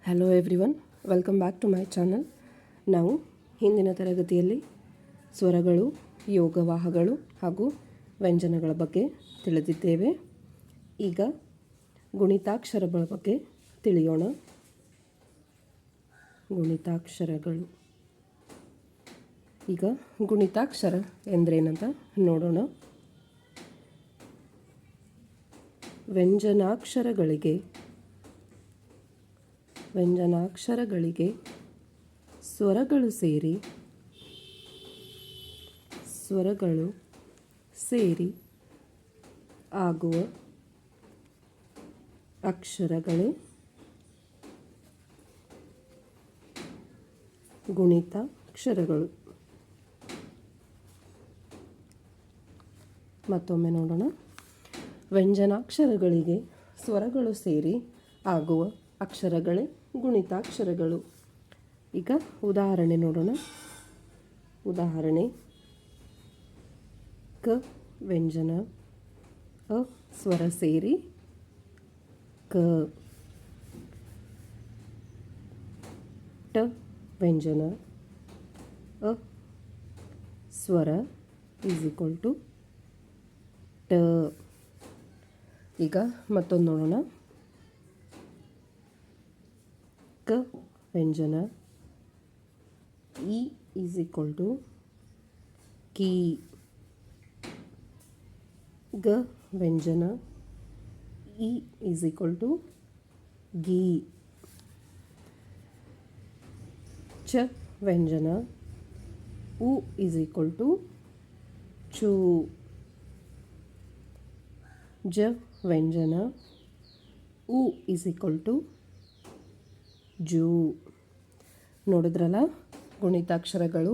Hello everyone, welcome back to my channel. ನಾವು ಹಿಂದಿನ ತರಗತಿಯಲ್ಲಿ ಸ್ವರಗಳು, ಯೋಗವಾಹಗಳು ಹಾಗೂ ವ್ಯಂಜನಗಳ ಬಗ್ಗೆ ತಿಳಿದಿದ್ದೇವೆ. ಈಗ ಗುಣಿತಾಕ್ಷರಗಳ ಬಗ್ಗೆ ತಿಳಿಯೋಣ. ಗುಣಿತಾಕ್ಷರಗಳು. ಈಗ ಗುಣಿತಾಕ್ಷರ ಎಂದರೇನಂತ ನೋಡೋಣ. ವ್ಯಂಜನಾಕ್ಷರಗಳಿಗೆ ಸ್ವರಗಳು ಸೇರಿ ಆಗುವ ಅಕ್ಷರಗಳೇ ಗುಣಿತಾಕ್ಷರಗಳು. ಮತ್ತೊಮ್ಮೆ ನೋಡೋಣ. ವ್ಯಂಜನಾಕ್ಷರಗಳಿಗೆ ಸ್ವರಗಳು ಸೇರಿ ಆಗುವ ಅಕ್ಷರಗಳೇ ಗುಣಿತಾಕ್ಷರಗಳು. ಈಗ ಉದಾಹರಣೆ ನೋಡೋಣ. ಉದಾಹರಣೆ: ಕ ವ್ಯಂಜನ, ಅ ಸ್ವರ ಸೇರಿ ಕ. ಟ ವ್ಯಂಜನ, ಅ ಸ್ವರ ಈಸ್ ಈಕ್ವಲ್ ಟು ಟ. ಈಗ ಮತ್ತೊಂದು ನೋಡೋಣ. ಕ ವ್ಯಂಜನ, ಇ ಈಸ್ ಈಕ್ವಲ್ ಟು ಕಿ. ಗ ವ್ಯಂಜನ, ಇ ಈಸ್ ಈಕ್ವಲ್ ಟು ಗಿ. ಚ ವ್ಯಂಜನ, ಉ ಈಸ್ ಈಕ್ವಲ್ ಟು ಚು. ಜ ವ್ಯಂಜನ, ಉ ಈಸ್ ಈಕ್ವಲ್ ಟು ಜೂ. ನೋಡಿದ್ರಲ್ಲ, ಗುಣಿತಾಕ್ಷರಗಳು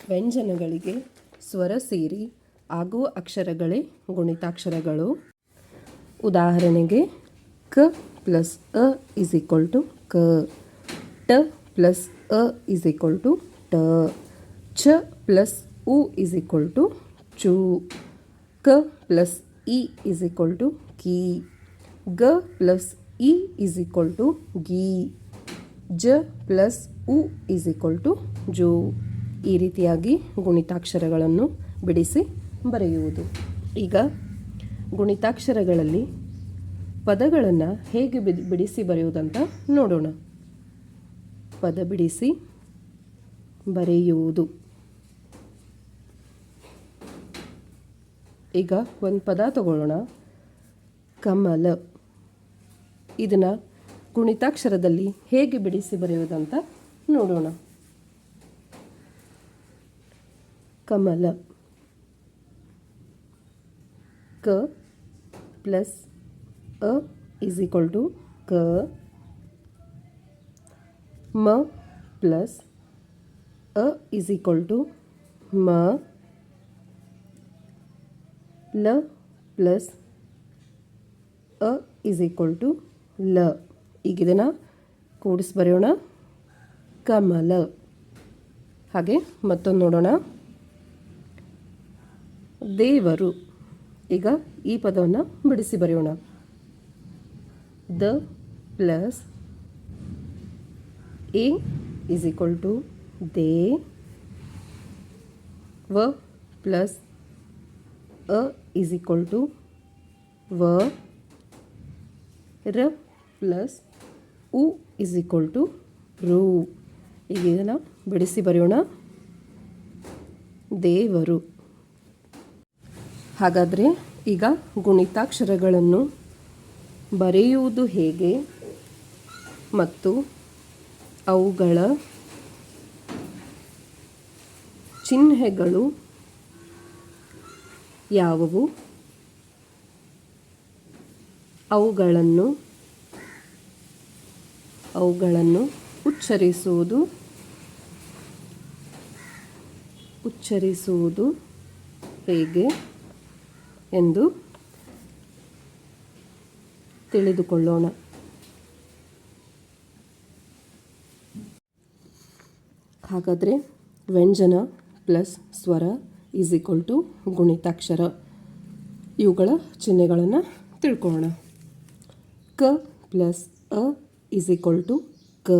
ವ್ಯಂಜನಗಳಿಗೆ ಸ್ವರ ಸೇರಿ ಆಗುವ ಅಕ್ಷರಗಳೇ ಗುಣಿತಾಕ್ಷರಗಳು. ಉದಾಹರಣೆಗೆ: ಕ ಪ್ಲಸ್ ಅ ಈಸ್ ಈಕ್ವಲ್ ಟು ಕ. ಟ ಪ್ಲಸ್ ಅ ಈಸ್ ಈಕ್ವಲ್ ಟು ಟ. ಚ ಪ್ಲಸ್ ಉ ಈಸ್ ಈಕ್ವಲ್ ಟು ಚು. ಕ ಪ್ಲಸ್ ಇ ಈಸ್ ಈಕ್ವಲ್ ಟು ಕಿ. ಗ ಪ್ಲಸ್ ಇ ಈಸ್ ಈಕ್ವಲ್ ಟು ಗಿ. ಜ ಪ್ಲಸ್ ಉ ಈಸ್ ಈಕ್ವಲ್ ಟು ಜು. ಈ ರೀತಿಯಾಗಿ ಗುಣಿತಾಕ್ಷರಗಳನ್ನು ಬಿಡಿಸಿ ಬರೆಯುವುದು. ಈಗ ಗುಣಿತಾಕ್ಷರಗಳಲ್ಲಿ ಪದಗಳನ್ನು ಹೇಗೆ ಬಿಡಿಸಿ ಬರೆಯುವುದಂತ ನೋಡೋಣ. ಪದ ಬಿಡಿಸಿ ಬರೆಯುವುದು. ಈಗ ಒಂದು ಪದ ತಗೊಳ್ಳೋಣ. ಕಮಲ. ಇದನ್ನು ಗುಣಿತಾಕ್ಷರದಲ್ಲಿ ಹೇಗೆ ಬಿಡಿಸಿ ಬರೆಯುವುದಂತ ನೋಡೋಣ. ಕಮಲ. ಕ ಪ್ಲಸ್ ಅ ಈಸ್ ಈಕ್ವಲ್ ಟು ಕ. ಮ ಪ್ಲಸ್ ಅ ಈಸ್ ಈಕ್ವಲ್ ಟು ಮ. ಲ ಪ್ಲಸ್ ಅ ಈಸ್ ಈಕ್ವಲ್ ಟು ಲ. ಈಗ ಇದನ್ನು ಕೂಡಿಸಿ ಬರೆಯೋಣ. ಕಮಲ. ಹಾಗೆ ಮತ್ತೊಂದು ನೋಡೋಣ. ದೇವರು. ಈಗ ಈ ಪದವನ್ನು ಬಿಡಿಸಿ ಬರೆಯೋಣ. ದ ಪ್ಲಸ್ ಎ ಈಸ್ ಈಕ್ವಲ್ ಟು ದೇ. ವ ಪ್ಲಸ್ ಅ ಈಸ್ ಈಕ್ವಲ್ ಟು ವ. ರ ಪ್ಲಸ್ ಉ ಈಸ್ ಈಕ್ವಲ್ ಟು ರು. ಈಗ ಇದನ್ನು ಬಿಡಿಸಿ ಬರೆಯೋಣ. ದೇವರು. ಹಾಗಾದರೆ ಈಗ ಗುಣಿತಾಕ್ಷರಗಳನ್ನು ಬರೆಯುವುದು ಹೇಗೆ ಮತ್ತು ಅವುಗಳ ಚಿಹ್ನೆಗಳು ಯಾವುವು, ಅವುಗಳನ್ನು ಉಚ್ಚರಿಸುವುದು ಹೇಗೆ ಎಂದು ತಿಳಿದುಕೊಳ್ಳೋಣ. ಹಾಗಾದರೆ ವ್ಯಂಜನ ಪ್ಲಸ್ ಸ್ವರ ಈಸ್ ಈಕ್ವಲ್ ಟು ಗುಣಿತಾಕ್ಷರ. ಇವುಗಳ ಚಿಹ್ನೆಗಳನ್ನು ತಿಳ್ಕೊಳ್ಳೋಣ. ಕ ಪ್ಲಸ್ ಅ ಈಸ್ ಈಕ್ವಲ್ ಟು ಕ. ಕ.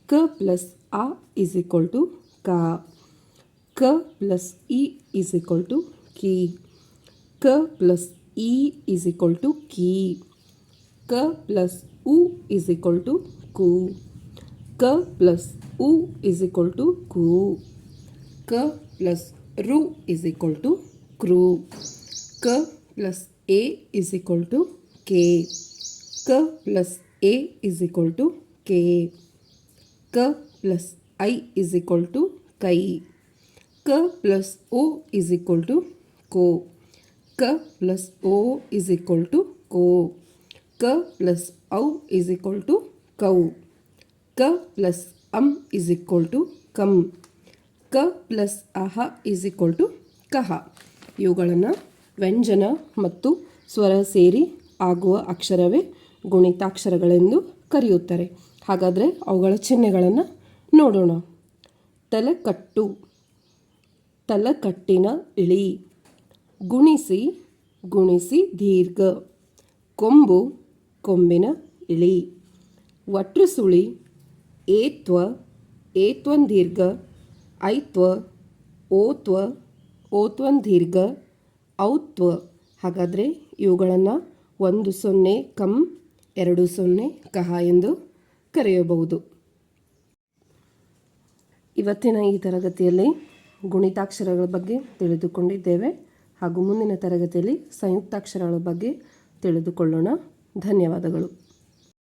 ಕ ಪ್ಲಸ್ ಆ ಇಸ್ ಈಕ್ವಲ್ ಟು ಕ. ಕ ಪ್ಲಸ್ ಇ ಇಸ್ ಈಕ್ವಲ್ ಟು ಕಿ. ಕ ಪ್ಲಸ್ ಇ ಇಸ್ ಈಕ್ವಲ್ ಟು ಕಿ. ಕ ಪ್ಲಸ್ ಉ ಇಸ್ ಈಕ್ವಲ್ ಟು ಕು. ಕ ಪ್ಲಸ್ ಉ ಇಸ್ ಈಕ್ವಲ್ ಟು ಕು. ಕ ಪ್ಲಸ್ ರು ಇಸ್ ಈಕ್ವಲ್ ಟು ಕ್ರು. ಕ ಪ್ಲಸ್ ಎ ಇಸ್ ಈಕ್ವಲ್ ಟು ಕೆ. ಕ ಪ್ಲಸ್ ಎ ಇಸ್ ಈಕ್ವಲ್ ಟು ಕೆ. ಕ ಪ್ಲಸ್ ಐ ಇಸ್ ಈಕ್ವಲ್ ಟು ಕೈ. ಕ ಪ್ಲಸ್ ಓ ಇಸ್ ಈಕ್ವಲ್ ಟು ಕೋ. ಕ ಪ್ಲಸ್ ಓ ಇಸ್ ಈಕ್ವಲ್ ಟು ಕೋ. ಕ ಪ್ಲಸ್ ಔ ಇಸ್ ಈಕ್ವಲ್ ಟು ಕೌ. ಕ ಪ್ಲಸ್ ಅಂ ಇಸ್ ಈಕ್ವಲ್ ಟು ಕಂ. ಕ ಪ್ಲಸ್ ಅಹ ಇಸ್ ಈಕ್ವಲ್ ಟು ಕಹ. ಇವುಗಳನ್ನು ವ್ಯಂಜನ ಮತ್ತು ಸ್ವರ ಸೇರಿ ಆಗುವ ಅಕ್ಷರವೇ ಗುಣಿತಾಕ್ಷರಗಳೆಂದು ಕರೆಯುತ್ತಾರೆ. ಹಾಗಾದರೆ ಅವುಗಳ ಚಿಹ್ನೆಗಳನ್ನು ನೋಡೋಣ. ತಲೆಕಟ್ಟು, ತಲಕಟ್ಟಿನ ಇಳಿ. ಗುಣಿಸಿ, ಗುಣಿಸಿ ದೀರ್ಘ. ಕೊಂಬು, ಕೊಂಬಿನ ಇಳಿ. ವಟೃಸುಳಿ, ಏತ್ವ, ಏತ್ವನ್ ದೀರ್ಘ. ಐತ್ವ, ಓತ್ವ, ಓತ್ವನ್ ದೀರ್ಘ. ಔತ್ವ. ಹಾಗಾದರೆ ಇವುಗಳನ್ನು 10 ಕಂ 20 ಕಹ ಎಂದು ಕರೆಯಬಹುದು. ಇವತ್ತಿನ ಈ ತರಗತಿಯಲ್ಲಿ ಗುಣಿತಾಕ್ಷರಗಳ ಬಗ್ಗೆ ತಿಳಿದುಕೊಂಡಿದ್ದೇವೆ ಹಾಗೂ ಮುಂದಿನ ತರಗತಿಯಲ್ಲಿ ಸಂಯುಕ್ತಾಕ್ಷರಗಳ ಬಗ್ಗೆ ತಿಳಿದುಕೊಳ್ಳೋಣ. ಧನ್ಯವಾದಗಳು.